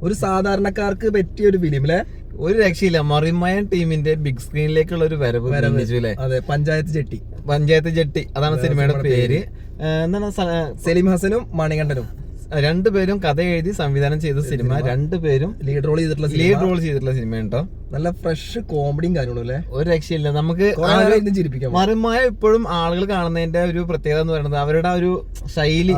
ഒരു സാധാരണക്കാർക്ക് പറ്റിയ ഒരു ഫിലിം അല്ലെ, ഒരു രക്ഷയില്ല. മറിമായൻ ടീമിന്റെ ബിഗ് സ്ക്രീനിലേക്കുള്ള ഒരു വരവ്. അതെ, പഞ്ചായത്ത് ജെട്ടി അതാണ് സിനിമയുടെ പേര്. എന്താണ്, സലീം ഹസനും മണികണ്ഠനും രണ്ടുപേരും കഥ എഴുതി സംവിധാനം ചെയ്ത സിനിമ, രണ്ടുപേരും ലീഡ് റോൾ ചെയ്തിട്ടുള്ള സിനിമ കേട്ടോ. നല്ല ഫ്രഷ് കോമഡിയും കാര്യങ്ങളും അല്ലെ, ഒരു രക്ഷയില്ല. നമുക്ക് മറിമായ ഇപ്പോഴും ആളുകൾ കാണുന്നതിന്റെ ഒരു പ്രത്യേകത എന്ന് പറയുന്നത് അവരുടെ ഒരു ശൈലി,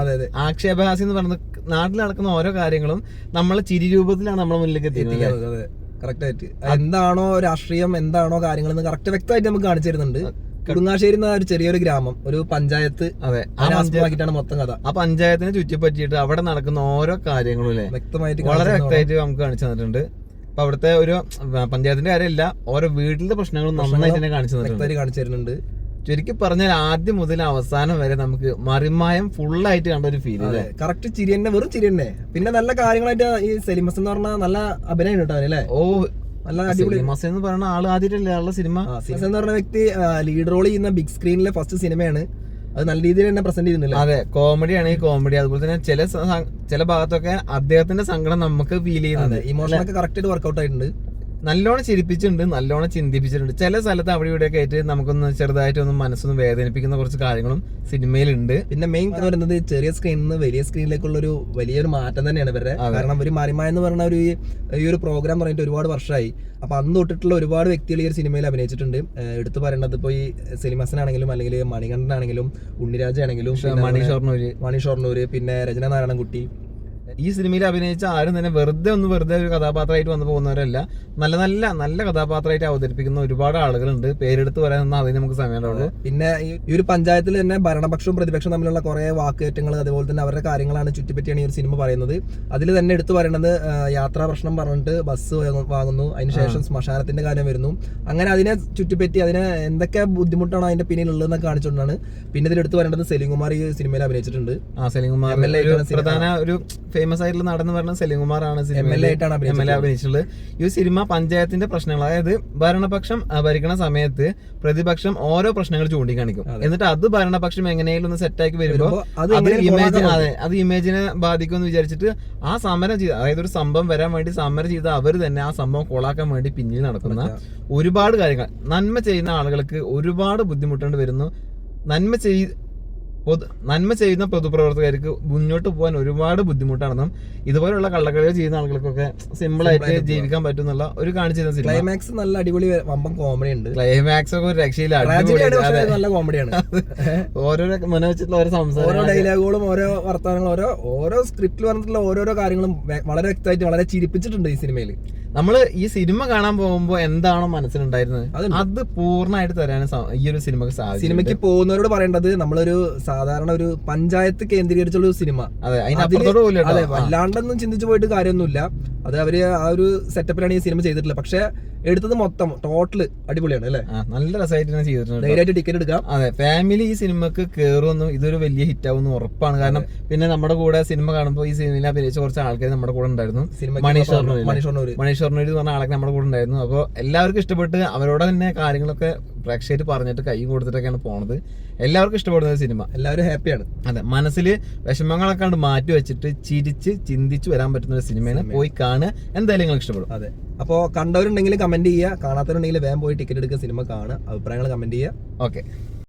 ആക്ഷേപഹാസ്യം എന്ന് പറയുന്നത്. നാട്ടിൽ നടക്കുന്ന ഓരോ കാര്യങ്ങളും നമ്മൾ ചിരി രൂപത്തിലാണ് നമ്മുടെ മുന്നിലേക്ക് എത്തിക്കുന്നത്. കറക്റ്റ് ആയിട്ട് എന്താണോ രാഷ്ട്രീയം, എന്താണോ കാര്യങ്ങൾ കറക്റ്റ് വ്യക്തമായിട്ട് നമുക്ക് കാണിച്ചു തരുന്നുണ്ട്. കുടുങ്ങാശ്ശേരി എന്ന ഒരു ചെറിയൊരു ഗ്രാമം, ഒരു പഞ്ചായത്ത്, ആസ്പദമാക്കിയിട്ടാണ് മൊത്തം കഥ. ആ പഞ്ചായത്തിനെ ചുറ്റിപ്പറ്റിയിട്ട് അവിടെ നടക്കുന്ന ഓരോ കാര്യങ്ങളും വളരെ വ്യക്തമായിട്ട് നമുക്ക് കാണിച്ചു തന്നിട്ടുണ്ട്. അപ്പൊ അവിടുത്തെ ഒരു പഞ്ചായത്തിന്റെ കാര്യമല്ല, ഓരോ വീട്ടിലെ പ്രശ്നങ്ങളും നന്നായിട്ട് തന്നെ കാണിച്ചു തരുന്നുണ്ട്. ചുരുക്കി പറഞ്ഞാൽ ആദ്യം മുതൽ അവസാനം വരെ നമുക്ക് മറിമായം ഫുള്ളായിട്ട് കണ്ട ഒരു ഫീൽ. കറക്റ്റ് ചിരി തന്നെ, വെറും ചിരി തന്നെ. പിന്നെ നല്ല കാര്യങ്ങളായിട്ട് ഈ സലീം ഹസൻ എന്ന് പറഞ്ഞാൽ നല്ല അഭിനയം കിട്ടാൻ അല്ലേ. നല്ല അടിപൊളി. എന്ന് പറയുന്ന ആള് ആദ്യമായിട്ടല്ലേ ആളുടെ സിനിമ. ഹസൻ എന്ന് പറഞ്ഞ വ്യക്തി ലീഡ് റോൾ ചെയ്യുന്ന ബിഗ് സ്ക്രീനിലെ ഫസ്റ്റ് സിനിമയാണ്. അത് നല്ല രീതിയിൽ തന്നെ പ്രസന്റ് ചെയ്യുന്നില്ല. അതെ, കോമഡി ആണെങ്കിൽ കോമഡി, അതുപോലെ തന്നെ ചില ഭാഗത്തൊക്കെ അദ്ദേഹത്തിന്റെ സങ്കടം നമുക്ക് ഫീൽ ചെയ്യുന്നത്. ഇമോഷനൊക്കെ കറക്റ്റ് ആയിട്ട് വർക്ക്ഔട്ട് ആയിട്ടുണ്ട്. നല്ലോണം ചിരിപ്പിച്ചിട്ടുണ്ട്, നല്ലോണം ചിന്തിപ്പിച്ചിട്ടുണ്ട്. ചില സ്ഥലത്ത് അവിടെ ഇവിടെയൊക്കെ ആയിട്ട് നമുക്കൊന്ന് ചെറുതായിട്ടൊന്നും മനസ്സൊന്നും വേദനിപ്പിക്കുന്ന കുറച്ച് കാര്യങ്ങളും സിനിമയിലുണ്ട്. പിന്നെ മെയിൻ എന്ന് പറയുന്നത് ചെറിയ സ്ക്രീനിൽ നിന്ന് വലിയ സ്ക്രീനിലേക്കുള്ള ഒരു വലിയൊരു മാറ്റം തന്നെയാണ് ഇവരുടെ. കാരണം ഒരു മറിമായ എന്ന് പറഞ്ഞ ഈ ഒരു പ്രോഗ്രാം പറഞ്ഞിട്ട് ഒരുപാട് വർഷമായി. അപ്പൊ അന്ന് തൊട്ടിട്ടുള്ള ഒരുപാട് വ്യക്തികൾ ഈ ഒരു സിനിമയിൽ അഭിനയിച്ചിട്ടുണ്ട്. എടുത്തു പറയേണ്ടത് ഇപ്പൊ ഈ സലീം ഹസൻ ആണെങ്കിലും, അല്ലെങ്കിൽ മണികണ്ഠനാണെങ്കിലും, ഉണ്ണിരാജ ആണെങ്കിലും, മണി ഷൊർണൂര്, പിന്നെ രചന നാരായണൻകുട്ടി. ഈ സിനിമയിൽ അഭിനയിച്ച ആരും തന്നെ വെറുതെ ഒരു കഥാപാത്രമായിട്ട് വന്നു പോകുന്നവരല്ല. നല്ല നല്ല കഥാപാത്രമായിട്ട് അവതരിപ്പിക്കുന്ന ഒരുപാട് ആളുകളുണ്ട്. പേരെടുത്ത് പറയാനൊന്നും അതിന് നമുക്ക് സമയമുള്ളൂ. പിന്നെ ഈ ഒരു പഞ്ചായത്തിൽ തന്നെ ഭരണപക്ഷവും പ്രതിപക്ഷവും തമ്മിലുള്ള കുറെ വാക്കേറ്റങ്ങൾ, അതുപോലെ തന്നെ അവരുടെ കാര്യങ്ങളാണ് ചുറ്റിപ്പറ്റിയാണ് ഈ ഒരു സിനിമ പറയുന്നത്. അതിൽ തന്നെ എടുത്തു പറയുന്നത് യാത്രാ പ്രശ്നം പറഞ്ഞിട്ട് ബസ് വാങ്ങുന്നു, അതിനുശേഷം ശ്മശാനത്തിന്റെ കാര്യം വരുന്നു. അങ്ങനെ അതിനെ ചുറ്റിപ്പറ്റി അതിനെ എന്തൊക്കെ ബുദ്ധിമുട്ടാണ് അതിന്റെ പിന്നിലുള്ളതെന്നൊക്കെ കാണിച്ചുകൊണ്ടാണ്. പിന്നെ ഇതിൽ എടുത്തു പറയേണ്ടത് സലീം കുമാർ ഈ സിനിമയിൽ അഭിനയിച്ചിട്ടുണ്ട്. സലീം കുമാർ പ്രധാന ഒരു ഫേമസ് ആയിട്ടുള്ള നടന്ന് പറഞ്ഞ സലീം കുമാർ ആണ് അഭിനയിച്ചിട്ടുള്ളത്. ഈ സിനിമ പഞ്ചായത്തിന്റെ പ്രശ്നങ്ങൾ, അതായത് ഭരണപക്ഷം ഭരിക്കുന്ന സമയത്ത് പ്രതിപക്ഷം ഓരോ പ്രശ്നങ്ങൾ ചൂണ്ടിക്കാണിക്കും. എന്നിട്ട് അത് ഭരണപക്ഷം എങ്ങനെയും ഒന്ന് സെറ്റാക്കി വരുമ്പോൾ അത് ഇമേജിനെ ബാധിക്കുമെന്ന് വിചാരിച്ചിട്ട് ആ സമരം ചെയ്ത്, അതായത് ഒരു സംഭവം വരാൻ വേണ്ടി സമരം ചെയ്ത് അവർ തന്നെ ആ സംഭവം കൊളാക്കാൻ വേണ്ടി പിന്നിൽ നടക്കുന്ന ഒരുപാട് കാര്യങ്ങൾ. നന്മ ചെയ്യുന്ന ആളുകൾക്ക് ഒരുപാട് ബുദ്ധിമുട്ടുണ്ട് വരുന്നു. നന്മ ചെയ്യുന്ന പൊതുപ്രവർത്തകർക്ക് മുന്നോട്ട് പോകാൻ ഒരുപാട് ബുദ്ധിമുട്ടാണെന്നും ഇതുപോലുള്ള കള്ളക്കളികൾ ചെയ്യുന്ന ആളുകൾക്കൊക്കെ സിമ്പിൾ ആയിട്ട് ജീവിക്കാൻ പറ്റുന്നുള്ള ഒരു കാണിച്ചിരുന്ന സിനിമ. ക്ലൈമാക്സ് നല്ല അടിപൊളി വമ്പൻ കോമഡി ഉണ്ട്. ക്ലൈമാക്സ് ഒക്കെ ഒരു രക്ഷയില്ല, നല്ല കോമഡിയാണ്. ഓരോരോ മന വെച്ചിട്ടുള്ള ഓരോ സംസാരം, ഓരോ ഡയലോഗുകളും, ഓരോ വർത്തമാനങ്ങളും, ഓരോ സ്ക്രിപ്റ്റിൽ പറഞ്ഞിട്ടുള്ള ഓരോരോ കാര്യങ്ങളും വളരെ വ്യക്തമായിട്ട് വളരെ ചിരിപ്പിച്ചിട്ടുണ്ട് ഈ സിനിമയിൽ. നമ്മള് ഈ സിനിമ കാണാൻ പോകുമ്പോ എന്താണോ മനസ്സിലുണ്ടായിരുന്നത് അത് പൂർണ്ണമായിട്ട് തരാൻ ഈ ഒരു സിനിമക്ക് സാധിക്കും. സിനിമയ്ക്ക് പോകുന്നവരോട് പറയേണ്ടത്, നമ്മളൊരു സാധാരണ ഒരു പഞ്ചായത്ത് കേന്ദ്രീകരിച്ചുള്ള ഒരു സിനിമ, അതെ, വല്ലാണ്ടൊന്നും ചിന്തിച്ചു പോയിട്ട് കാര്യമൊന്നുമില്ല. അത് അവര് ആ ഒരു സെറ്റപ്പിലാണ് ഈ സിനിമ ചെയ്തിട്ടുള്ളത്. പക്ഷെ എടുത്തത് മൊത്തം ടോട്ടല് അടിപൊളിയാണ് അല്ലെ, നല്ല രസമായിട്ട് ചെയ്തിട്ടുണ്ട്. ധൈര്യമായിട്ട് ടിക്കറ്റ് എടുക്കാം. അതെ, ഫാമിലി ഈ സിനിമക്ക് കയറുമെന്നും ഇതൊരു വലിയ ഹിറ്റ് ആവുമെന്ന് ഉറപ്പാണ്. കാരണം പിന്നെ നമ്മുടെ കൂടെ സിനിമ കാണുമ്പോൾ ഈ സിനിമയിൽ അഭിനയിച്ച കുറച്ച് ആൾക്കാർ നമ്മുടെ കൂടെ ഉണ്ടായിരുന്നു. മണി ഷൊർണൂര് എന്ന് പറഞ്ഞ ആളൊക്കെ നമ്മുടെ കൂടെ ഉണ്ടായിരുന്നു. അപ്പോൾ എല്ലാവർക്കും ഇഷ്ടപ്പെട്ട് അവരോട് തന്നെ കാര്യങ്ങളൊക്കെ പ്രേക്ഷകർ പറഞ്ഞിട്ട് കൈ കൊടുത്തിട്ടൊക്കെയാണ് പോണത്. എല്ലാവർക്കും ഇഷ്ടപ്പെടുന്ന സിനിമ, എല്ലാവരും ഹാപ്പിയാണ്. അതെ, മനസ്സിൽ വിഷമങ്ങളൊക്കെ മാറ്റി വെച്ചിട്ട് ചിരിച്ച് ചിന്തിച്ച് വരാൻ പറ്റുന്ന ഒരു സിനിമയാണ്. പോയി കാണുക, എന്തായാലും നിങ്ങൾക്ക് ഇഷ്ടപ്പെടും. അതെ, അപ്പോൾ കണ്ടവരുണ്ടെങ്കിൽ കമന്റ് ചെയ്യുക, കാണാത്തവരുണ്ടെങ്കിൽ വേഗം പോയി ടിക്കറ്റ് എടുക്കുക, സിനിമ കാണുക, അഭിപ്രായങ്ങൾ കമന്റ് ചെയ്യുക. ഓക്കെ.